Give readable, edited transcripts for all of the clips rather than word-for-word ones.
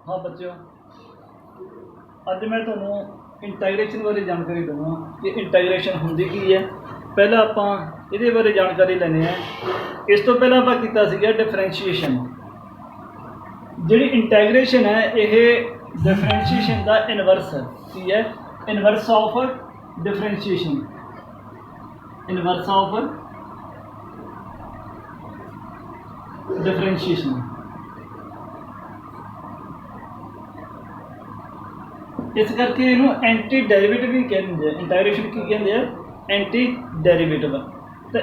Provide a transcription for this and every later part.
हाँ बच्चों, अज मैं तुहानू इंटैग्रेशन बारे जानकारी दूँगा कि इंटैग्रेशन होंदी की है। पहला आपां इहदे बारे जानकारी लैने हैं। इस तो पहला आपां कीता सीगा डिफरेंशिएशन। जिहड़ी इंटैग्रेशन है यह डिफरेंशिएशन का इनवर्स है। की है? Inverse of differentiation. Inverse of differentiation. इस करके इनू एंटी डेरीवेटिव भी कहते हैं। इंटैग्रेशन की कहते हैं? Anti derivative. तो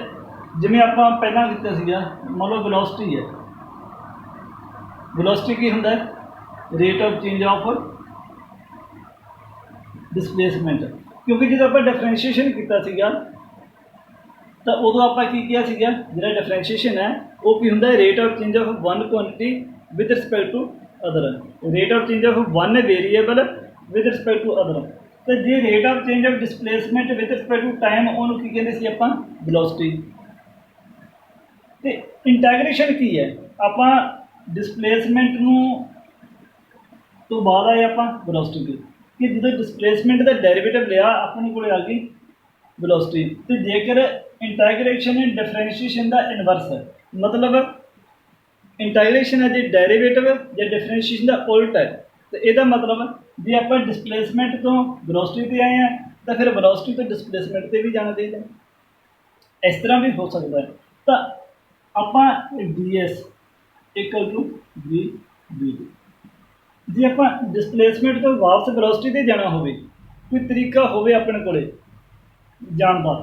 जिमें आप पहला किया सीगा, मान लो वेलोसिटी है। वेलोसिटी की होंदा है? Rate of change of displacement. क्योंकि जो आप डिफरेंशिएशन किया सीगा तो उदों आप किया सीगा, जिहड़ा डिफरेंशिएशन है वो की होंदा है? Rate of change of one quantity with respect to other. Rate of change of one variable with respect to other. तो जे rate of change of displacement with respect to time उन्होंने की कहते सी आपां? वेलोसिटी। तो इंटैग्रेशन की है? आपां डिसप्लेसमेंट नूं तो बाद आए आपां वेलोसिटी की जो डिसप्लेसमेंट का डेरीवेटिव लिया अपने को आ गई वेलोसिटी। तो जेकर इंटैग्रेशन डिफरेंशिएशन का इनवर्स है, मतलब इंटैग्रेशन है जो डेरीवेटिव या डिफरेंशिएशन का उल्ट है। तो यदा मतलब जे आप डिसप्लेसमेंट तो वेलोसिटी पर आए हैं तो फिर वेलोसिटी तो डिसप्लेसमेंट पर भी जाना चाहिए। इस तरह भी हो सकता है। तो आप d s equal to v d जे आप डिसप्लेसमेंट तो वापस वेलोसिटी पर जाना हो, कोई तरीका हो अपने को जान का,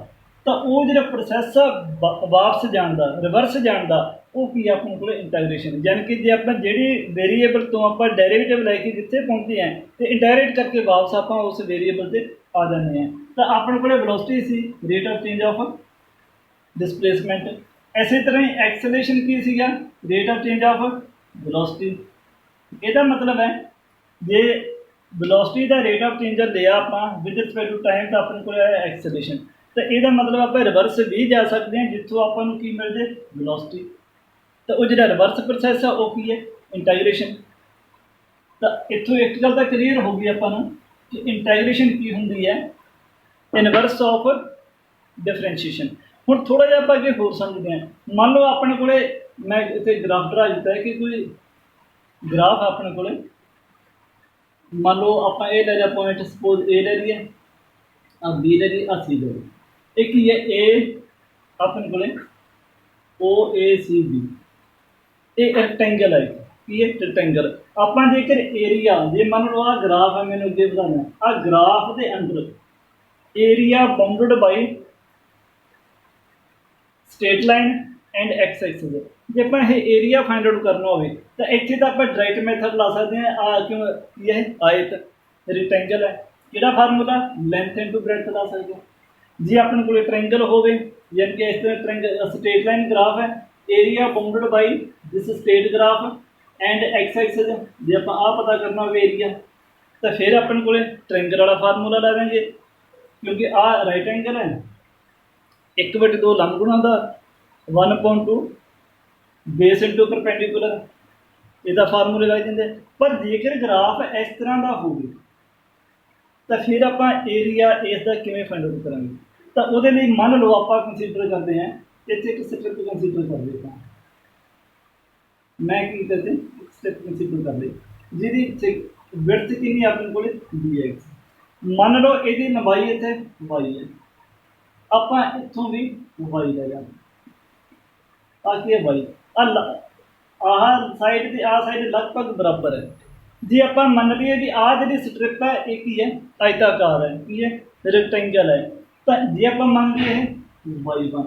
तो वो जो प्रोसैस वापस जान का रिवर्स जान का वो की अपने को इंटैग्रेशन। यानी कि जे आप जी वेरीएबल तो आप डेरीवेटिव लैके जिथे पहुँचे हैं तो इंटैग्रेट करके वापस आप उस वेरीएबल से आ जाते हैं। तो अपने को वेलोसिटी सी rate of change of displacement. इसी तरह ही एक्सेलरेशन की सीगा? Rate of change of velocity. यदा मतलब है जे वेलोसिटी का रेट ऑफ चेंज लिया आप विद रिस्पेक्ट टू टाइम तो अपने को एक्सेलरेशन। तो यदा मतलब आप रिवर्स भी जा सकते हैं जितों आपको की मिल जाए वेलोसिटी। तो वो जो रिवर्स प्रोसैस है वो की है? इंटैग्रेशन। तो इतों एक गल तो क्लीयर हो गई आपको कि इंटैग्रेशन की होंगी है? Inverse of differentiation. हुण थोड़ा जिहा आपां अगे होर समझते हैं। मान लो अपने को मैं इतने ग्राफ ड्रा दिता है कि कोई ग्राफ अपने को, मान लो आप ए ले लिया पॉइंट, सपोज ए ले लिया, आ बी ले लिया, आ सी ले लिया। एक ही है ए अपने को ओ ए सी बी, ये रेक्टेंगल है। की है? रेक्टेंगल। आप जेकर एरिया जे मान लो आ ग्राफ है, मैंने अगे बताना आ ग्राफ के अंदर area bounded by straight line and x axis. जे आप एरिया फाइंड आउट करना हो तो इतने तो आप डायरेक्ट मैथड ला सकते हैं। आ क्यों यह आयत रेक्टेंगल है, कि फार्मूला लेंथ इंटू ब्रेथ ला सकते हैं। जी अपने को ट्रायंगल हो गए, यानी कि इस तरह ट्रायंगल स्ट्रेट लाइन ग्राफ है, area bounded by this straight graph and x axis. जे आप आ पता करना हो एरिया तो फिर अपने को ट्रायंगल वाला फार्मूला ला देंगे, क्योंकि आ राइट एंगल है, 1/2 लंब गुणा का 1/2 बेस इंटू परपेंडिकुलर, इसका फार्मूले लग जाते। पर जेकर ग्राफ इस तरह का हो तो फिर आप एरिया इसका किमें फाइंड आउट करेंगे? तो वो मान लो आप कंसीडर करते हैं इतने एक स्ट्रिप कंसीडर कर लेता हूँ। मैं की करते स्ट्रिप कंसीडर कर ली जी विड्थ कितनी अपने को डी एक्स। मान लो ये लंबाई इतने वाई है, आप इतों भी वाई ले जाना ताकि ये वाई आह साइड की आ साइड लगभग बराबर है। जी आप मान लीए भी आ जी स्ट्रिप है एक ही है आयताकार है, की है? रेक्टेंगल है। तो जी आप मान लीए वाई वन,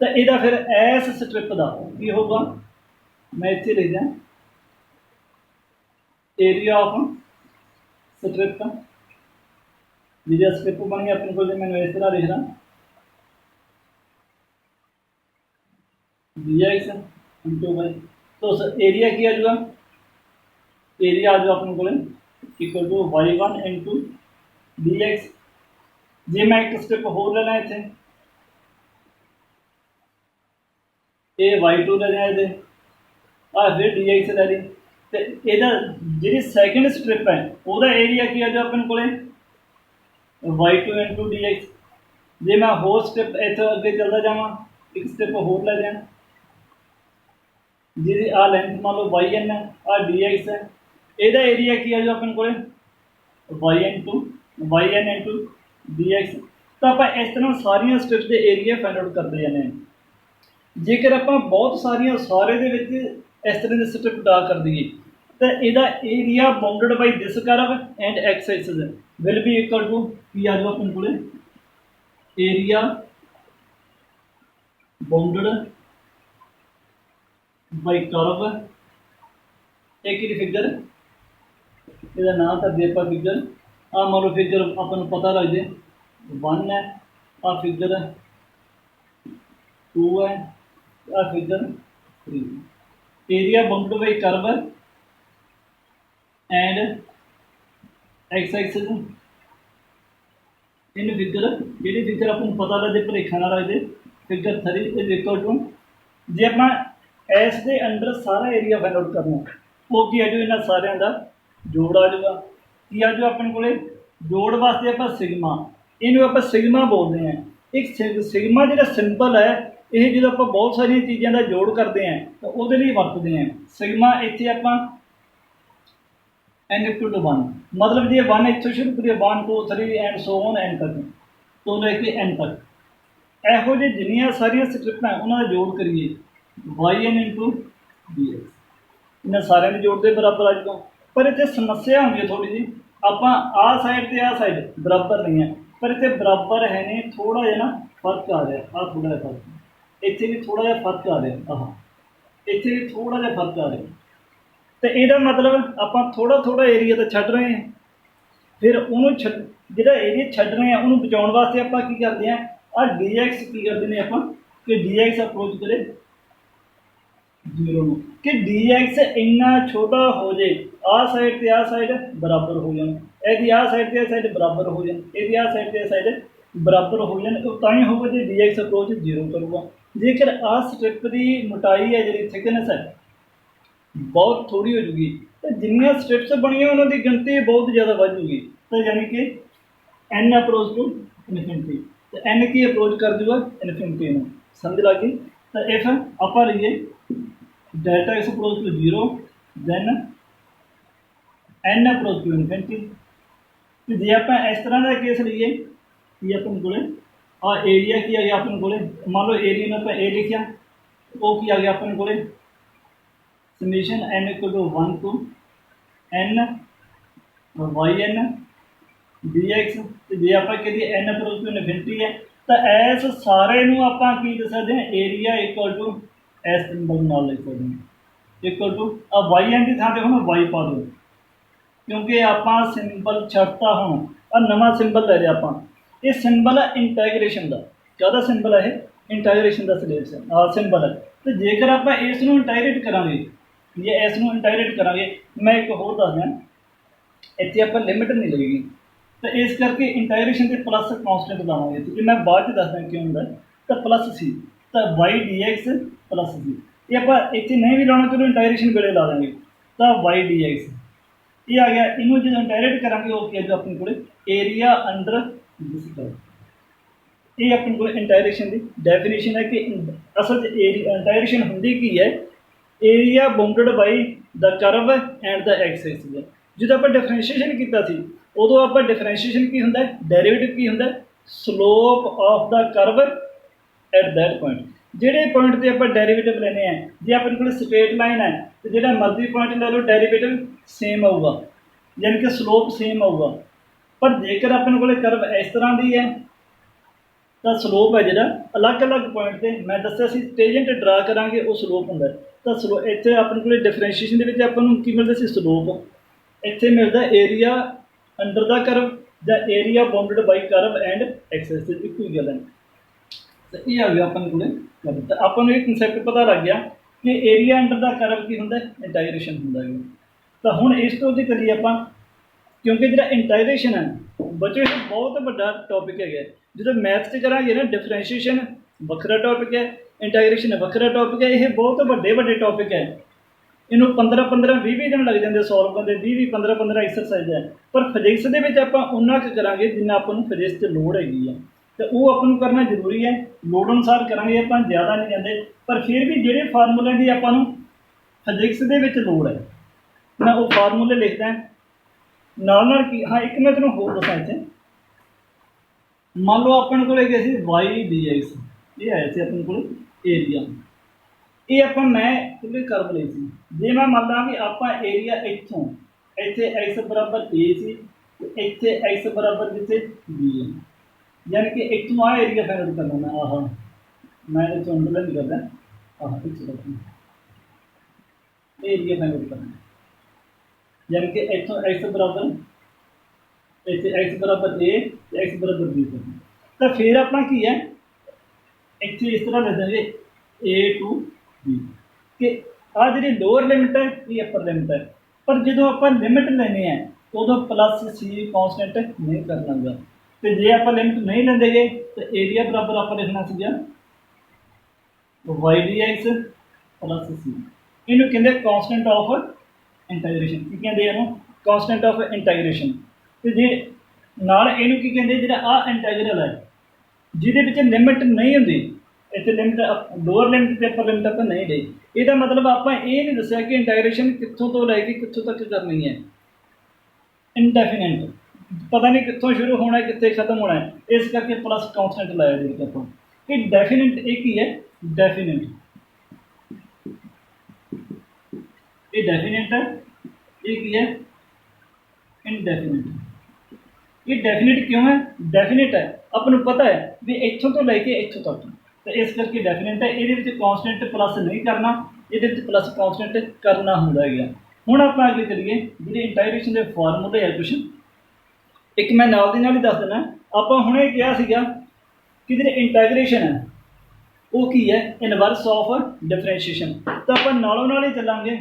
तो यदा फिर इस स्ट्रिप का की होगा? मैं इतने लिख दें एरिया ऑफ स्ट्रिप का, जी स्ट्रिप बन गया अपने को, मैंने इस तरह लिख रहा डी एक्स इंटू वाई। तो एरिया की आ जाएगा? एरिया आ जाओ अपने को equal to y one into d x. जे मैं एक स्टेप होर लेना इतने ये वाई टू ले जाए आ फिर डी एक्स ले ली। ਤੇ ਇਹਦਾ ਜਿਹੜੀ ਸੈਕਿੰਡ ਸਟ੍ਰਿਪ ਹੈ ਉਹਦਾ ਏਰੀਆ ਕੀ ਆ ਜੋ ਆਪਣੇ ਕੋਲੇ y2 ਇੰਟੂ ਡੀ ਐਕਸ। ਜੇ ਮੈਂ ਹੋਰ ਸਟੈਪ ਇੱਥੋਂ ਅੱਗੇ ਚੱਲਦਾ ਜਾਵਾਂ, ਇੱਕ ਸਟੈਪ ਹੋਰ ਲੈ ਜਾਣਾ, ਜਿਹਦੀ ਆ ਲੈਂਥ ਮੰਨ ਲਓ ਵਾਈ ਐਨ ਹੈ, ਆ ਡੀ ਐਕਸ ਹੈ, ਇਹਦਾ ਏਰੀਆ ਕੀ ਆ ਜੋ ਆਪਣੇ ਕੋਲੇ ਵਾਈ ਐਨ ਇੰਟੂ ਡੀ ਐਕਸ। ਤਾਂ ਆਪਾਂ ਇਸ ਤਰ੍ਹਾਂ ਸਾਰੀਆਂ ਸਟੈਪਸ ਦੇ ਏਰੀਆ ਫਾਈਂਡ ਆਊਟ ਕਰਦੇ ਜਾਂਦੇ ਹਾਂ। ਜੇਕਰ ਆਪਾਂ ਬਹੁਤ ਸਾਰੀਆਂ ਸਾਰੇ ਦੇ ਵਿੱਚ ਇਸ ਤਰ੍ਹਾਂ ਦੇ ਸਟੈਪ ਡਰਾ ਕਰ ਦਈਏ ਤਾਂ ਇਹਦਾ area bounded by this curve and x axis will be equal to ਕੀ ਆ ਜੋ ਆਪਣੇ ਕੋਲੇ ਏਰੀਆ ਬਾਉਂਡਡ ਬਾਈ ਕਰਵ। ਇਹ ਕਿਹੜੀ ਫਿਗਰ, ਇਹਦਾ ਨਾਮ ਤਾਂ ਦੇ ਆਪਾਂ ਫਿਗਰ ਆ ਮੰਨ ਲਓ ਫਿਗਰ ਆਪਾਂ ਨੂੰ ਪਤਾ ਲੱਗ ਜੇ 1 ਹੈ, ਆ ਫਿਗਰ 2 है, आ figure 3। Area bounded by curve and x axis in figure जी फिगर अपन पता लगे भलेखा ना रखते फिगर 3 इज इक्वल टू जे आप इस दे अंडर सारा एरिया फाइंड आउट करना वो की है जो इन्होंने सारे का जोड़ आ जाएगा कि आ जो अपन को जोड़ वास्ते आप सिग्मा इनू आप सिग्मा बोलते हैं। एक सिग्मा जो सिंबल है ये जो आप बहुत सारिया चीज़ों का जोड़ करते हैं तो वो वरतते हैं सिग्मा इतने आप n इक्वल टू 1 मतलब जी 1 इतों शुरू करिए 1 2 3 एंड सो ऑन एन तक तो लेके एन तक ਇਹੋ ਜਿਹੇ जिन्नियां सारिया स्क्रिप्टां उन्होंने जोड़ करिए y n into d x इन्हें सारे के जोड़ के बराबर आ जाएगा। पर इतने समस्या होंगी है थोड़ी जी आप आ साइड तो आ साइड बराबर नहीं है पर इतने बराबर है नहीं थोड़ा जहा ना फर्क आ रहा आ थोड़ा जहा फर्क इतने भी थोड़ा जहा फर्क आ रहा इतने भी थोड़ा जहा फर्क आ रहा तो यदा मतलब आप थोड़ा थोड़ा एरिया तो छड्ड रहे हैं फिर उन्होंने जो एरिया छड्ड रहे हैं उन्होंने बचाने वास्ते आप की करते हैं आ डी एक्स की करते हैं आप कि डी एक्स अप्रोच करे 0 कि डी एक्स इन्ना छोटा हो जाए आ साइड तो आ साइड बराबर हो जाए यदि आ साइड तो आ साइड बराबर हो जाए यदि आ साइड तो आ साइड बराबर हो जाए तो तां ही होगा जो डी एक्स अप्रोच 0 करूँगा। जेकर आ स्ट्रिप की मोटाई है जी थिकनेस है बहुत थोड़ी हो जूगी तो जिन्नियां स्ट्रिप्स बनिया उन्होंने गिनती बहुत ज़्यादा बढ़ जूगी तो यानी कि एन अप्रोच टू इनफिनिटी तो एन की अप्रोच कर दूगा इनफिनिटी में समझ लगी। तो इफ आप लीए delta x approach to 0 then n approach to infinity तो जे आप इस तरह का केस लीए कि अपन को आ एरिया की आ गया अपन को मान लो एरिया में आप ए लिखा वो की आ गया अपन को summation n equal to 1 to n y n d x तो जे आप कहिए एन अप्रोच टू इनफिनिटी है तो इस सारे आप की दस सकते हैं area equal to s symbol नाल लिख सकते हैं इक्वल टू आ वाई एन की थां पर हम वाई पा दो क्योंकि आप सिंबल छड्डता हूँ आ नवा सिंबल ले लिया आप ये सिंबल है इंटैग्रेशन का क्या सिंबल है इंटैग्रेशन का सिंबल है तो जेकर आप इसनों इंटैग्रेट करांगे ये इसनों इंटैग्रेट करांगे मैं एक होर दस दें इतने आप लिमिट नहीं लगेगी तो इस करके इंटैग्रेशन के प्लस कॉन्सटेंट लावांगे तो मैं बाद दसदा क्यों होंगे तो प्लस सी तो Y D x plus c ये आप इतने नहीं भी लाना चलो इंटैग्रेशन वेले ला देंगे तो वाई डी एक्स ये आ गया इनू जो इंटैग्रेट करांगे वो क्या जो अपने को एरिया अंडर ये अपने को इंटैग्रेशन की डेफिनेशन है कि असल इंटैग्रेशन होंगी की है area bounded by the curve and the x axis जो आप डिफरेंशिएशन किया उदों आप डिफरेंशिएशन की होंगे डेरिवेटिव की होंगे slope of the curve at that point जोड़े पॉइंट से आप डेरिवेटिव लेने हैं जो अपने को स्ट्रेट लाइन है तो जो मर्जी पॉइंट ले लो डेरिवेटिव सेम आऊगा यानी कि स्लोप सेम आऊगा पर जेकर अपने को करव इस तरह की है तो स्लोप है जो अलग अलग पॉइंट से मैं दसिया टेजेंट ड्रा करा वो स्लोप होंगे तो स्लो इतने अपने को डिफरेंशिएशन की मिलता स्लोप इतने मिलता एरिया अंडर द करव या area bounded by curve and axis एक ही गल है। तो ये आ गया अपन को करव तो अपन एक कंसैप्ट पता लग गया कि एरिया अंडर द करव की होंगे इंटैग्रेशन होंगे। तो हुण इस तो करिए आप क्योंकि जो इंटैग्रेशन है बच्चों बहुत बड़ा टॉपिक है जो मैथ से करा ना डिफरेंशिएशन वखरा टॉपिक है इंटैग्रेशन वखरा टॉपिक है ये बहुत बड़े टॉपिक है ਇਹਨੂੰ 15-15 20-20 ਦਿਨ ਲੱਗ ਜਾਂਦੇ ਸੋਲਵ ਕਰਦੇ, 20-20 15-15 ਐਕਸਰਸਾਈਜ਼ ਹੈ। ਪਰ ਫਿਜ਼ਿਕਸ ਦੇ ਵਿੱਚ ਆਪਾਂ ਉਨਾ ਕੁ ਕਰਾਂਗੇ ਜਿੰਨਾ ਆਪਾਂ ਨੂੰ ਫਿਜ਼ਿਕਸ 'ਚ ਲੋੜ ਹੈਗੀ ਆ, ਤੇ ਉਹ ਆਪਾਂ ਨੂੰ ਕਰਨਾ ਜ਼ਰੂਰੀ ਹੈ। ਲੋੜ ਅਨੁਸਾਰ ਕਰਾਂਗੇ, ਆਪਾਂ ਜ਼ਿਆਦਾ ਨਹੀਂ ਜਾਂਦੇ। ਪਰ ਫਿਰ ਵੀ ਜਿਹੜੇ ਫਾਰਮੂਲਿਆਂ ਦੀ ਆਪਾਂ ਨੂੰ ਫਿਜ਼ਿਕਸ ਦੇ ਵਿੱਚ ਲੋੜ ਹੈ, ਮੈਂ ਉਹ ਫਾਰਮੂਲੇ ਲਿਖਦਾ ਨਾਲ ਕੀ। ਹਾਂ, ਇੱਕ ਮੈਂ ਤੈਨੂੰ ਹੋਰ ਦੱਸਾਂ ਇੱਥੇ, ਮੰਨ ਲਓ ਆਪਣੇ ਕੋਲ ਹੈਗੇ ਸੀ ਵਾਈ ਡੀ ਐਕਸ, ਇਹ ਆਇਆ ਸੀ ਆਪਣੇ ਕੋਲ ਏਰੀਆ। ਇਹ ਆਪਾਂ ਮੈਂ ਕਿਹੜੇ ਕਰਵ ਲਈ ਸੀ। ਜੇ ਮੈਂ ਮੰਨ ਲਾਂ ਕਿ ਆਪਾਂ ਏਰੀਆ ਇੱਥੋਂ ਇੱਥੇ ਐਕਸ ਬਰਾਬਰ ਏ ਸੀ, ਤੇ ਇੱਥੇ ਐਕਸ ਬਰਾਬਰ ਜਿੱਥੇ ਬੀ ਹੈ, ਯਾਨੀ ਕਿ ਇੱਥੋਂ ਆਹ ਏਰੀਆ ਫਾਈਂਡ ਆਊਟ ਕਰਨਾ। ਮੈਂ ਮੈਂ ਇੱਥੋਂ ਅੰਦਰ ਨਹੀਂ ਕਰਦਾ, ਏਰੀਆ ਫਾਈਂਡ ਆਊਟ ਕਰਨਾ, यानी कि एक्स बराबर इतने एक्स बराबर ए तो एक्स बराबर बी करना। तो फिर अपना की है इतने इस तरह लिख देंगे ए टू बी कि आ जी लोअर लिमिट है, ये अपर लिमिट है। पर जो आप लिमिट लेने हैं उदो प्लस सी कॉन्सटेंट नहीं करना गा। तो जे आप लिमिट नहीं लेंगे गए तो एरिया बराबर आप लिखना सीगा वाई डी एक्स प्लस सी, इनू कहते कॉन्सटेंट ऑफ इंटाग्रेशन। की कहते हैं कॉन्सटेंट ऑफ इंटाग्रेशन। तो जे नाल इनू की कहते जो आ इंटाग्रल है जिहदे लिमिट नहीं होंगी, इतने लिमिट लोअर लिमिट ते अपर लिमिट आप नहीं ली। इसका मतलब आप ये नहीं दसिया कि इंटाग्रेशन कितों तो लैके कितों तक करनी है। इनडेफिनेट पता नहीं कितों शुरू होना है कितने खत्म होना है, इस करके प्लस कॉन्सटेंट लाया जी आप। ये डेफिनेट एक ही है, डेफिनेट ये डेफिनेट है, एक ही है इनडेफिनेट। ये डेफिनेट क्यों है? डेफिनेट है अपन पता है भी इतों तो लैके इतों तक, तो इस करके डेफिनेट है। ये कॉन्सटेंट प्लस नहीं करना, ये प्लस कॉन्सटेंट करना होंगे है। हुण आप अगे चलिए जी इंटाग्रेशन के फॉर्मूले है कुछ, एक मैं नाल दी नाल ही दस देना। आप हुणे कहा सीगा कि जी इंटाग्रेशन है वो की है इनवर्स ऑफ डिफरेंशिएशन। तो आप नालों नाल ही चलांगे।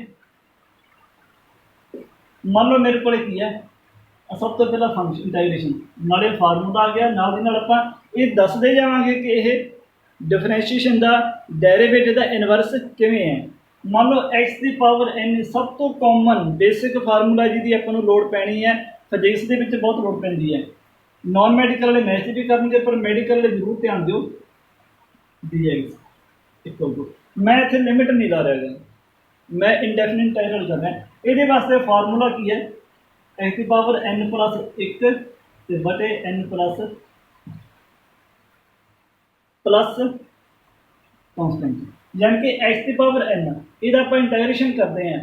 मान लो मेरे को है सब तो पहला फंक्शन इंटाग्रेशन नाले फार्मूला आ गया, नाल दी नाल आपां ये दसदे जावांगे कि यह डिफरेंशिएशन का डेरिवेटिव का इनवर्स किवें है। मान लो एक्स की पावर एन सब तो कॉमन बेसिक फार्मूला जिहदी आपां नूं लोड़ पैनी है, फिजिक्स दे विच बहुत लोड़ पैंदी है। नॉन मैडिकल वाले मैथ भी करनगे पर मैडिकल वाले जरूर ध्यान दिओ। डी एक्स इक्वल टू मैं इत्थे लिमिट नहीं ला रहा, मैं इंडेफिनिट इंटाग्रल कर रहा। ये वास्ते फार्मूला की है एक्स की पावर एन प्लस एक बटे एन प्लस कॉन्सटेंट, यानी कि एक्स की पावर एन यदा आप इंटाग्रेशन करते हैं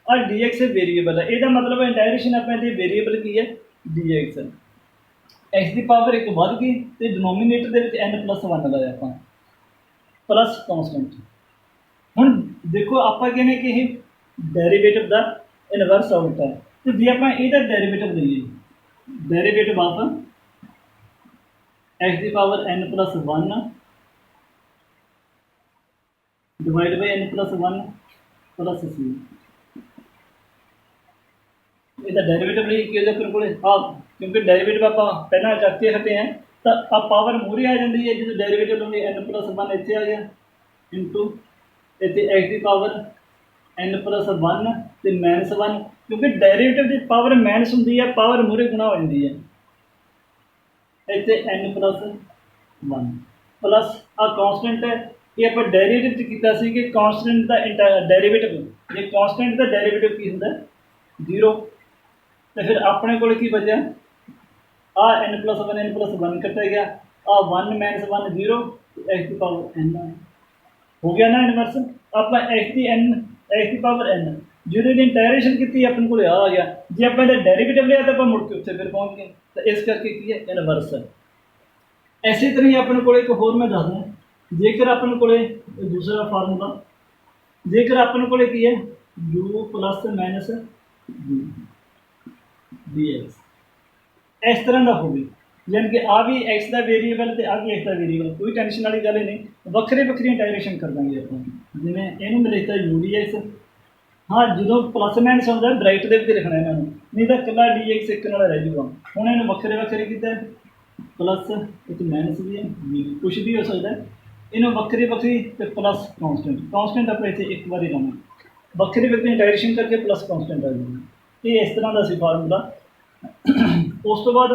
और डी एक्स वेरीएबल है। यदा मतलब इंटाग्रेशन आप वेरीएबल की है डी एक्स की पावर एक बढ़ गई तो डिनोमीनेटर के एन प्लस वन लाया आप प्लस कॉन्सटेंट। हुण देखो आप कहने कि डेरिवेटिव का इनवर्स आउट है, तो जे आप डेरिवेटिव लईए डेरिवेटिव ऑफ एक्स की power n plus one divide by n plus one plus c, इसका डेरिवेटिव लिए फिर को क्योंकि डेरिवेटिव आप पहला करके हटे हैं तो आप पावर मूरी आ जाती है। जो डेरिवेटिव होंगे एन प्लस वन इतने आ गया इंटू इतने एक्स की पावर एन प्लस वन तो माइनस वन, क्योंकि डेरिवेटिव की पावर माइनस होंगी है, पावर मूरे गुणा हो जाती है। इतने एन प्लस वन प्लस आ कॉन्सटेंट है ये आप डेरिवेटिव किया कि कॉन्सटेंट का डेरिवेटिव, ये कॉन्सटेंट का डेरिवेटिव की होंगे जीरो। तो फिर अपने को बचा आ एन प्लस वन कटा गया, आ one minus one zero, x की पावर एन हो गया ना इनवर्स। आप एक्स की पावर एन जो इंटाग्रेशन की अपने को आ गया, जो आप डेरिवेटिव लिया तो आप मुड़ के उत्थे फिर पहुँच गए। तो इस करके की है इनवर्स है। इसी तरह ही अपने को एक होर मैं दस दूँ, जेकर अपने को दूसरा फार्मूला जेकर अपने को की है you plus minus D x इस तरह का होगी, यानी कि आ भी एक्स का वेरीएबल तो आ भी एक्स का वेरीएबल, कोई टेंशन वाली गल नहीं, वक्रे वक्री इंटाग्रेशन कर देंगे आप। जिमें इनू मैं लिखता यू डी एक्स, हाँ जो प्लस माइनस होता है ब्राइट के लिखना इन्होंने, नहीं तो कला डी एक्स एक नाल रह जूगा। हूँ इन्हें वक्रे वक्रे किया प्लस एक माइनस भी है बी कुछ भी हो सकता है, इन्होंने वक्री वक्री तो प्लस कॉन्सटेंट आप इतने एक बार लाना ਵੱਖਰੇ ਵੱਖਰੇ ਇੰਟਾਇਰੇਸ਼ਨ करके प्लस कॉन्स्टेंट आ जाएगी। ये इस तरह का सी फार्मूला। उस तो बाद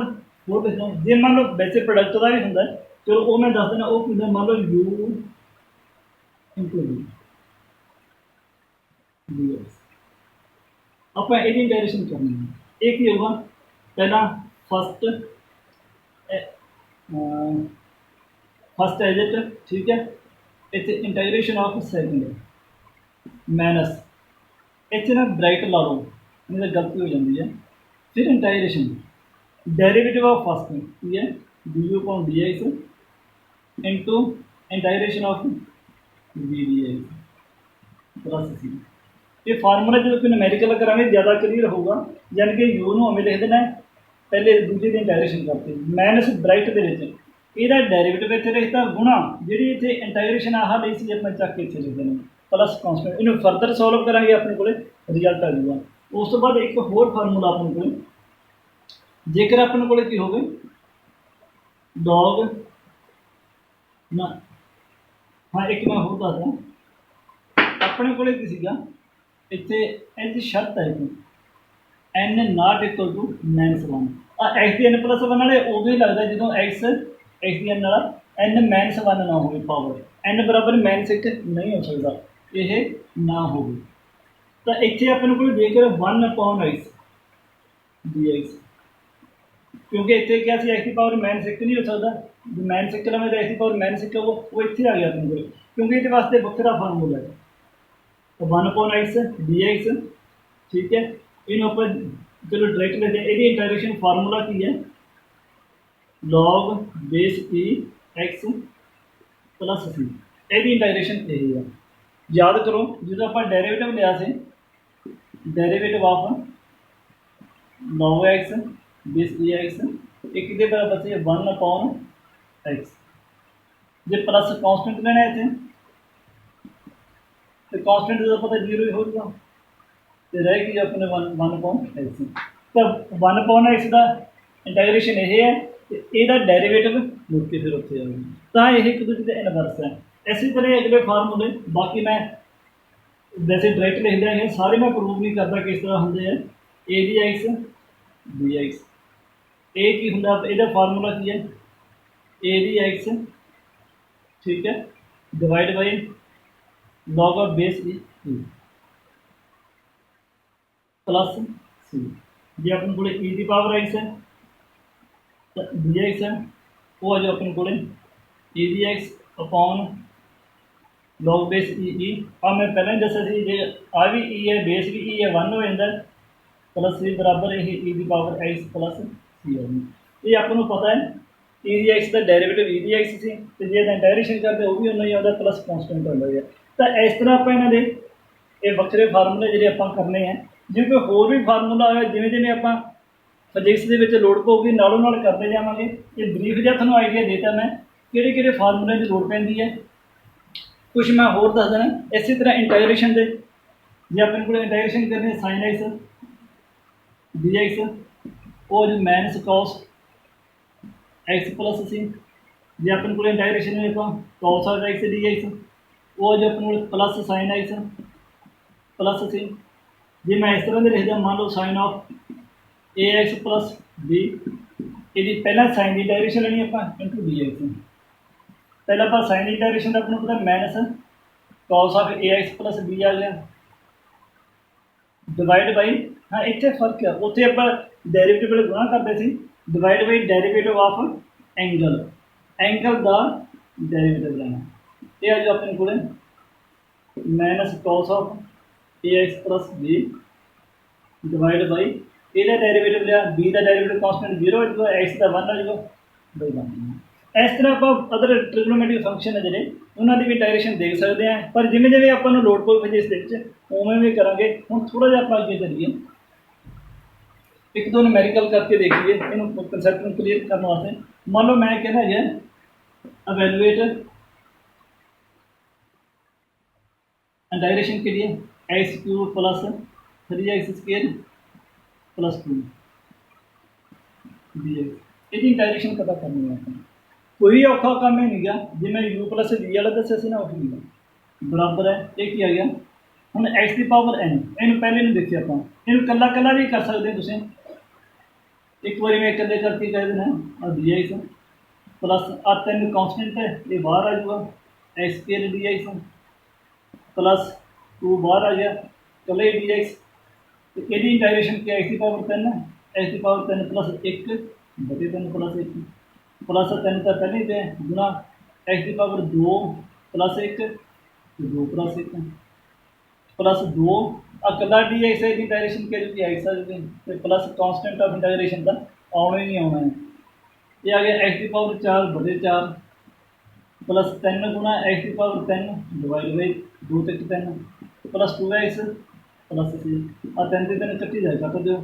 होर देखो जे मान लो वैसे प्रोडक्ट का भी होंगे, चलो वो मैं दस देना, वो होंगे मान लो यू इंटू डी एक्स। आप ये इंटायरेशन करनी है। एक ही होगा पहला फर्स्ट फर्स्ट एजिट, ठीक है, इतने इंटायरेशन ऑफ सैकेंड माइनस इतने ना ब्राइट ला लो, नहीं तो गलती हो जाती है। फिर इंटायरेशन डेरिवेटिव ऑफ फर्स्ट की है d u upon d x into integration of v d x plus c. ये फार्मूला जो कि न्यूमेरिकल करांगे ज़्यादा क्लीयर होगा। यानी कि यू ਨੂੰ हमें लिख देना है पहले दूजे की इंटायरेशन करते माइनस ब्राइट के ਇਹਦਾ ਡੈਰੀਵੇਟਿਵ ਇੱਥੇ ਲਿਖਤਾ ਗੁਣਾ ਜਿਹੜੀ ਇੱਥੇ ਇੰਟਾਇਰੇਸ਼ਨ ਆਹ ਲਈ ਸੀ ਆਪਾਂ ਚੱਕ ਕੇ ਇੱਥੇ ਲਿਖ ਦੇਣਾ ਪਲਸ ਕੌਂਸਟੈਂਟ। ਇਹਨੂੰ ਫਰਦਰ ਸੋਲਵ ਕਰਾਂਗੇ ਆਪਣੇ ਕੋਲੇ ਰਿਜ਼ਲਟ ਆ ਜਾਊਗਾ। ਉਸ ਤੋਂ ਬਾਅਦ ਇੱਕ ਹੋਰ ਫਾਰਮੂਲਾ ਆਪਣੇ ਕੋਲੇ, ਜੇਕਰ ਆਪਣੇ ਕੋਲੇ ਕੀ ਹੋਵੇ ਡੌਗ ਨਾ, ਹਾਂ ਇੱਕ ਮੈਂ ਹੋਰ ਦੱਸਦਾ ਆਪਣੇ ਕੋਲੇ ਕੀ ਸੀਗਾ ਇੱਥੇ ਇਹਦੀ ਸ਼ਰਤ ਹੈ ਕਿ n ਨਾਟ ਇਕੁਅਲ ਟੂ -1 ਆ x ਦੀ n + 1 ਵਾਲੇ ਉਦੋਂ ਹੀ ਲੱਗਦਾ ਜਦੋਂ x ਦੀ n ਵਾਲਾ n -1 ਨਾ ਹੋਵੇ, ਪਾਵਰ n ਬਰਾਬਰ -1 ਨਹੀਂ ਹੋ ਸਕਦਾ ਇਹ ਨਾ ਹੋਵੇ। ਤਾਂ ਇੱਥੇ ਆਪਣੇ ਕੋਲ ਜੇਕਰ 1/x dx, ਕਿਉਂਕਿ ਇੱਥੇ ਕਿਹਾ ਸੀ x ਦੀ ਪਾਵਰ -1 ਨਹੀਂ ਹੋ ਸਕਦਾ, -1 ਲਵੇਂ ਤਾਂ x ਦੀ ਪਾਵਰ -1 ਉਹ ਇੱਥੇ ਆ ਗਿਆ ਆਪਣੇ ਕੋਲ, ਕਿਉਂਕਿ ਇਹਦੇ ਵਾਸਤੇ ਵੱਖਰਾ ਫਾਰਮੂਲਾ ਹੈ। तो 1/x dx, ठीक है, इन ऊपर चलो डायरेक्ट लेते हैं। ये इंटायरेशन फार्मूला की है log base e x plus c. यही इंटायरेशन यही है, याद करो जो आप डेरिवेटिव लिया से derivative of log x base e x एक दे बराबर से 1/x, जो प्लस कॉन्स्टेंट लेना है इतने तो कॉन्स्टेंट जो पता 0 ही होगा तो रहेगी अपने 1/x। तो 1/x का इंटायरेशन यह है, ਇਹਦਾ ਡੈਰੀਵੇਟਿਵ ਮੁੜ ਕੇ ਫਿਰ ਉੱਥੇ ਆਊਗੀ, ਤਾਂ ਇਹ ਇੱਕ ਦੂਜੇ ਦੇ ਇਨਵਰਸ ਹੈ। ਇਸੇ ਤਰ੍ਹਾਂ ਅਗਲੇ ਫਾਰਮੂਲੇ ਬਾਕੀ ਮੈਂ ਵੈਸੇ ਡਾਇਰੈਕਟ ਲਿਖ ਲਿਆ ਹੈ, ਸਾਰੇ ਮੈਂ ਪ੍ਰੂਵ ਨਹੀਂ ਕਰਦਾ ਕਿਸ ਤਰ੍ਹਾਂ ਹੁੰਦੇ ਆ। A d x d x a की ਹੁੰਦਾ ਇਹਦਾ ਫਾਰਮੂਲਾ ਕੀ ਹੈ ए डी एक्स, ठीक है, divide by log of base e plus c. जे अपने को ई की पावर एक्स है डी एक्स है वो आ जो अपने को e d x upon log base e. अब मैं पहले ही दसा सी जे आ भी ई है बेस भी ई है 1 हो जाता है प्लस सी बराबर ये ई की पावर एक्स प्लस सी है। ये आपको पता है ई डी एक्स का डेरिवेटिव ई डी एक्स से तो जे इंटायरेशन करते वो भी उन्ना ही आता प्लस कॉन्स्टेंट होता है। तो इस तरह आप इन्होंने ये वक्रे फार्मूले जो आप करने हैं, जो कोई होर भी फार्मूला है जिमें जिमें आप फिजिक्स के लोड़ पऊगी नालों नाल करते जावांगे। ये ब्रीफ जहा तुहानूं आइडिया देता मैं किहड़े किहड़े फार्मूले की लोड़ पैंदी है, कुछ मैं होर दस देना। इसी तरह इंटायरेशन के जे अपने को इंटायरेशन करनी साइन एक्स डी एक्स वो जो minus cos x plus c. जे अपने को इंटायरेशन में cos of x d x वो जो अपने को plus sine x plus c. जे मैं इस तरह से लिखदा मान लो sine of a x plus b, ये पहला साइन की डायरेक्शन लेनी आप इंटू डी एक्स। पहला आप साइन की डायरेक्शन का अपने पता minus cos of a x plus b आ गया डिवाइड बाई, हाँ इतने फर्क है उत्थे आप डेरिवेटिव गुणा करते थे divide by derivative of angle, angle का डेरिवेटिव लेना। ये जो अपने को minus cos of a x plus b divide by a derivative लिया बी का डेरिवेटिव कॉन्स्टेंट 0 हो जाएगा एक्स का 1 हो जाएगा बाई 1। इस तरह आप अदर ट्रिग्नोमेट्रिक फंक्शन है जोड़े उन्होंने भी डायरेक्शन देख सकते हैं, पर जिमें जिमें आपको लोड पो फिजिक्स उवें भी करांगे। हम थोड़ा जिहा आप अगे चलिए एक दो न्यूमेरिकल करके देखिए इन कंसैप्ट को क्लीयर करने वास्ते। मान लो मैं कहना है एवेलुएट डायरेक्शन के लिए x cube plus 3x² plus 2 D x. ये डायरेक्शन पता करनी है, कोई औखा काम ही नहीं गया। जो मैं यू प्लस वी वाला दसिया से ना वही नहीं बराबर है। ये क्या आ गया ਹੁਣ x ਦੀ ਪਾਵਰ n, ਇਹਨੂੰ ਪਹਿਲੇ ਨੂੰ ਦੇਖਿਆ ਆਪਾਂ, ਇਹਨੂੰ ਕੱਲਾ ਕੱਲਾ ਵੀ ਕਰ ਸਕਦੇ ਹੋ ਤੁਸੀਂ। ਇੱਕ ਵਾਰੀ ਮੈਂ ਇਕੱਲੇ ਕਰਕੇ ਕਹਿ ਦੇਣਾ ਆ dx प्लस आ 3 कॉन्स्टेंट है, ये बाहर आ जाऊगा x square d x plus 2 बाहर आ गया कले डी एक्स। तो यदि डायरेक्शन क्या एक्स की पावर 10 है, एक्स की पावर 10 प्लस 1 बटे 10 प्लस 1 प्लस 10 का पहले पे गुना एक्स की पावर 2 प्लस 1 तो 2 प्लस 1 प्लस 2 अकला डी एक्स है डायरेक्शन क्या जो एक्स आ जाएगी तो प्लस कॉन्स्टेंट ऑफ डायरेक्शन का आना ही नहीं आना है। ये आ गया एक्स की पावर 4 बटे 4 प्लस 3 गुना एक्स की पावर 10 डिवाइड बाई 2 तक 10 प्लस 2x प्लस 3 और 10 से 3 कट्टी जाएगा तो जो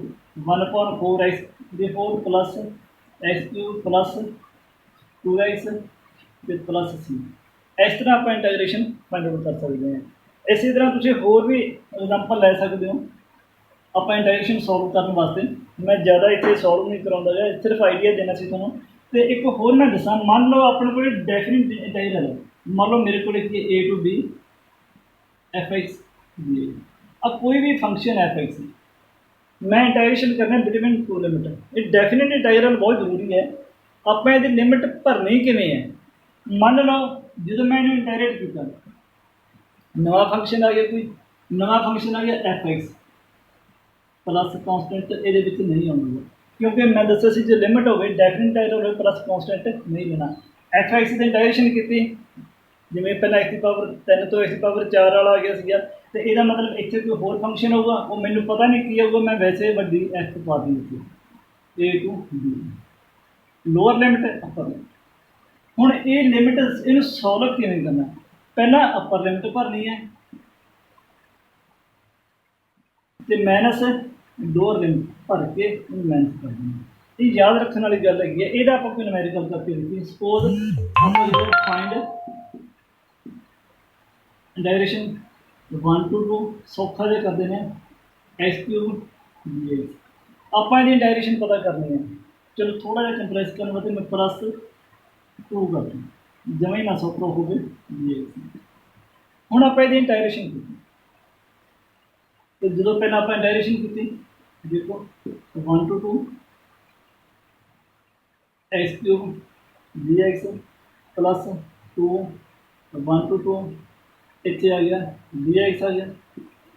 1/4x 4 plus x cube plus 2x plus c। इस तरह आप इंटीग्रेशन फाइंड आउट कर सकते हैं। इसी तरह तुम होर भी एग्जाम्पल लै सकते हो। आप इंटीग्रेशन सॉल्व करने वास्ते मैं ज़्यादा इतने सॉल्व नहीं कराऊंगा, सिर्फ आइडिया देना सी तुहानूं। तो एक होर मैं दसा, मान लो अपने को डेफिनेट इंटीग्रल है, मान लो मेरे को a to b f x d, अब कोई भी फंक्शन एफ एक्स मैं इंटीग्रेशन करना बिटवीन टू लिमिट। ये डेफिनेट इंटीग्रल बहुत जरूरी है। आप ये लिमिट भरनी किवें है, मान लो जो मैं इन्हें इंटीग्रेट किया नवा फंक्शन आ गया, कोई नवा फंक्शन आ गया एफ एक्स प्लस कॉन्स्टेंट ये नहीं आऊँगा क्योंकि मैं दसा सी जो लिमिट हो डेफिनेट इंटीग्रल हो प्लस कॉन्स्टेंट नहीं लेना। एफ एक्स की इंटीग्रेशन की जिमें पहले एक्स की पावर 3 तो एक्स की पावर 4 वाला आ गया सीगा, तो यदा मतलब इतने कोई होर फंक्शन होगा वो मैंने पता नहीं की होगा, मैं वैसे वड्डी एक्स पा दी a to b lower limit upper limit. हुण ये लिमिट इनू सॉल्व किवें करना, पहला अपर लिमिट भरनी है तो माइनस लोअर लिमिट भर के माइनस कर देना। ये याद रखने वाली गल है। ये आप कोई न्यूमेरिकल करके देखिए, सपोज हम फाइंड डायरेक्शन 1 to 2 सौखा जो कर देने एक्स क्यूब डी एक्स, आप डायरेक्शन पता करनी है। चलो थोड़ा जहा कंप्रेस करने वास्ते मैं प्लस 2 कर दूँ जमा ही ना सौखा हो गए डी एक्स। हुण आप डायरेक्शन की तो जो पहले आप डायरेक्शन की देखो 1 to 2 x cube D x plus 2 1 to 2 इतने आ गया डी एक्स आ गया।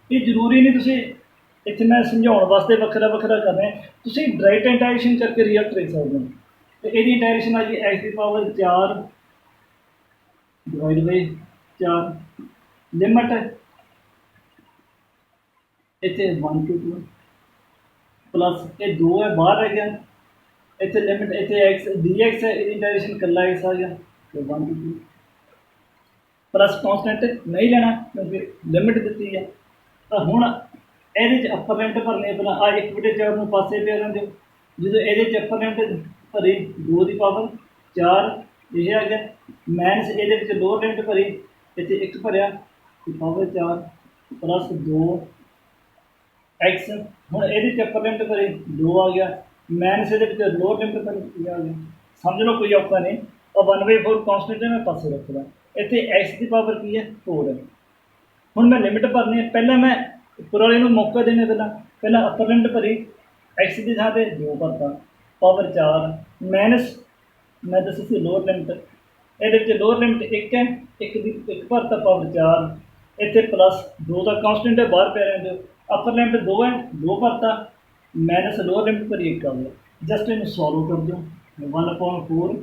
ये जरूरी नहीं तुम इतने मैं समझाने वास्ते वखरा वखरा कर रहे हैं, तुम डायरेक्ट इंटीग्रेशन करके रिजल्ट देख सकते हो। तो यदि इंटीग्रेशन आ गई एक्स की पावर 4 डिवाइड बाई 4 लिमिट इतने 1 to 2 प्लस ये 2 है बाहर आ गया, इतने लिमिट इतने एक्स डी एक्स है इंटीग्रेशन कला एक्स आ गया तो 1 to 2 प्लस कॉन्स्टेंट नहीं लेना क्योंकि लिमिट दी है। तो हुण ये अपर लिमिट भरनी है, पहला आ 1/4 पासे पे रहने दो, जो ये अपर लिमिट भरी 2 की पावर 4 ये आ गया माइनस ये लोअर लिमिट भरी इतने 1 भरिया पावर 4 प्लस 2 एक्स। हुण ये अपर लिमिट भरी 2 आ गया माइनस ये लोअर लिमिट भरी आ गया। समझ लो कोई औखा नहीं। और 1/4 कॉन्स्टेंट है मैं पासे रखदा, इतने एक्स की पावर की है 4 है। हुण मैं लिमिट भरनी है, पहले मैं उपर वाले मौका देने पहला अपर लिमिट भरी एक्स की थां पर 2 भरता पावर 4 माइनस मैं दस सी लोअर लिमिट ये लोअर लिमिट 1 है 1 भरता पावर 4 इतने प्लस 2 का कॉन्स्टेंट है बाहर पे रहने दो अपर लिमिट 2 है 2 भरता माइनस लोअर लिमिट पर 1 आ गया। जस्ट इन सॉल्व कर दो 1/4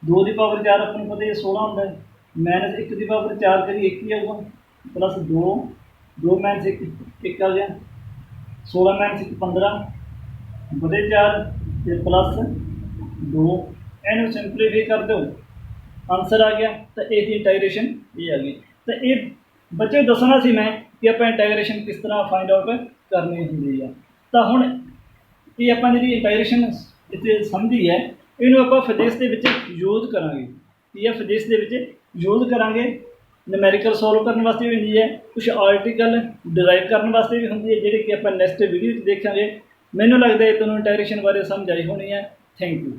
2 की पावर 4 अपन पता है 16 होंगे माइनस 1 की पावर 4 करी 1 ही आऊगा प्लस 2 माइनस 1 आ गया 16 माइनस 1 15 बटे 4 प्लस 2 इनू सिंपलीफाई कर दो आंसर आ गया। तो ये इंटीग्रेशन ये आ गई। तो ये बच्चे दसना सी मैं कि आप इंटीग्रेशन किस तरह फाइंड आउट करनी होंगी है। तो हुण ये आप जी इंटीग्रेशन इतने समझी है इनू आप फिजिक्स के यूज करांगे, ये फिजिक्स के यूज करांगे न्यूमेरिकल सॉल्व करने वास्ते भी होंगी है, कुछ आर्टिकल डिराइव करने वास्ते भी होंगी है जिहड़े कि आप नैक्सट वीडियो देखा। मैनूं लगता है तुहानूं इंटीग्रेशन बारे समझ आई होनी है। Thank you.